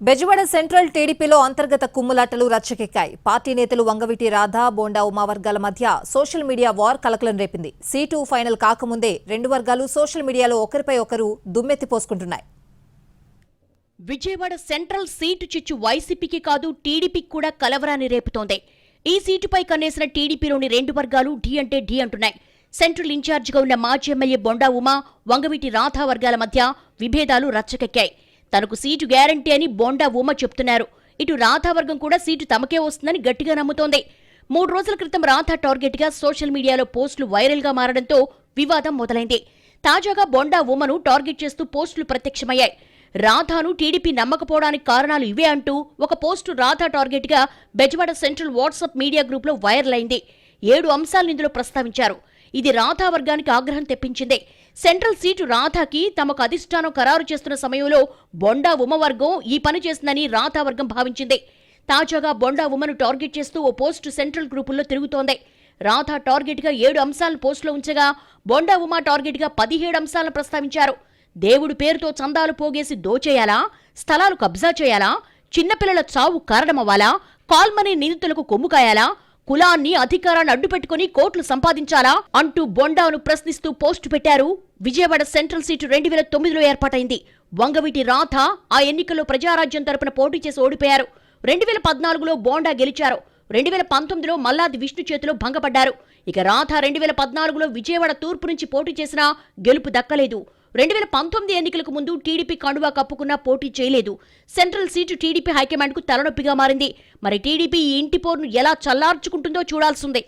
Bezawada central టీడీపీలో అంతర్గత కుమ్ములాటలు రచ్చకెక్కాయి. Party నేతలు వంగవీటి రాధా, బోండా ఉమా వర్గాల మధ్య సోషల్ మీడియా వార్ కలకలం రేపింది. సీటు ఫైనల్ కాకముందే రెండు వర్గాలు సోషల్ మీడియాలో ఒకరిపై ఒకరు దుమ్మెత్తిపోసుకుంటున్నాయి. విజయవాడ సెంట్రల్ సీటు చిచ్చు వైసీపీకి కాదు, టీడీపీకి కూడా కలవరాన్ని రేపుతోంది. ఈ సీటుపై కన్నేసిన టీడీపీలోని రెండు వర్గాలు ఢీ అంటే ఢీ అంటున్నాయి. సెంట్రల్ ఇన్ఛార్జిగా ఉన్న మాజీ ఎమ్మెల్యే బోండా ఉమా, వంగవీటి రాధా వర్గాల మధ్య విభేదాలు రచ్చకెక్కాయి. తనకు సీటు గ్యారంటీ అని బోండా ఉమ చెప్తున్నారు. ఇటు రాధా వర్గం కూడా సీటు తమకే వస్తుందని గట్టిగా నమ్ముతోంది. 3 రోజుల క్రితం రాధా టార్గెట్ గా సోషల్ మీడియాలో పోస్టులు వైరల్ గా మారడంతో వివాదం మొదలైంది. తాజాగా బోండా ఉమను టార్గెట్ చేస్తూ పోస్టులు ప్రత్యక్షమయ్యాయి. రాధాను టీడీపీ నమ్మకపోవడానికి కారణాలు ఇవే అంటూ ఒక పోస్టు రాధా టార్గెట్ గా Bezawada central WhatsApp media group లో వైరల్ అయింది. 7 అంశాలను ఇందులో ప్రస్తావించారు. ఇది రాధా వర్గానికి ఆగ్రహం తెప్పించింది. సెంట్రల్ సీటు రాధాకి తమకు అధిష్టానం ఖరారు చేస్తున్న సమయంలో బొండా ఉమ వర్గం ఈ పని చేస్తుందని రాధా వర్గం భావించింది. తాజాగా బొండా ఉమను టార్గెట్ చేస్తూ ఓ పోస్టు సెంట్రల్ గ్రూపుల్లో తిరుగుతోంది. రాధా టార్గెట్ గా 7 అంశాలను పోస్టులో ఉంచగా బొండా ఉమ టార్గెట్ గా 17 అంశాలను ప్రస్తావించారు. దేవుడి పేరుతో చందాలు పోగేసి దోచేయాలా, స్థలాలు కబ్జా చేయాలా, చిన్నపిల్లల చావు కారణమవ్వాలా, కాల్మనీ నిందితులకు కొమ్ము కాయాలా, కులాన్ని అధికారాన్ని అడ్డుపెట్టుకుని కోట్లు సంపాదించాలా అంటూ బొండాను ప్రశ్నిస్తూ పోస్టు పెట్టారు. విజయవాడ సెంట్రల్ సీటు 2009లో ఏర్పాటైంది. వంగవీటి రాధ ఆ ఎన్నికల్లో ప్రజారాజ్యం తరపున పోటీ చేసి ఓడిపోయారు. 2014లో బోండా గెలిచారు. 2019లో మల్లాది విష్ణు చేతిలో భంగపడ్డారు. ఇక రాధ 2014లో విజయవాడ తూర్పు నుంచి పోటీ చేసినా గెలుపు దక్కలేదు. 2019 ఎన్నికలకు ముందు టీడీపీ కండువా కప్పుకున్నా పోటీ చేయలేదు. సెంట్రల్ సీటు టీడీపీ హైకమాండ్కు తలనొప్పిగా మారింది. మరి టీడీపీ ఈ ఇంటి పోరును ఎలా చల్లార్చుకుంటుందో చూడాల్సిందే.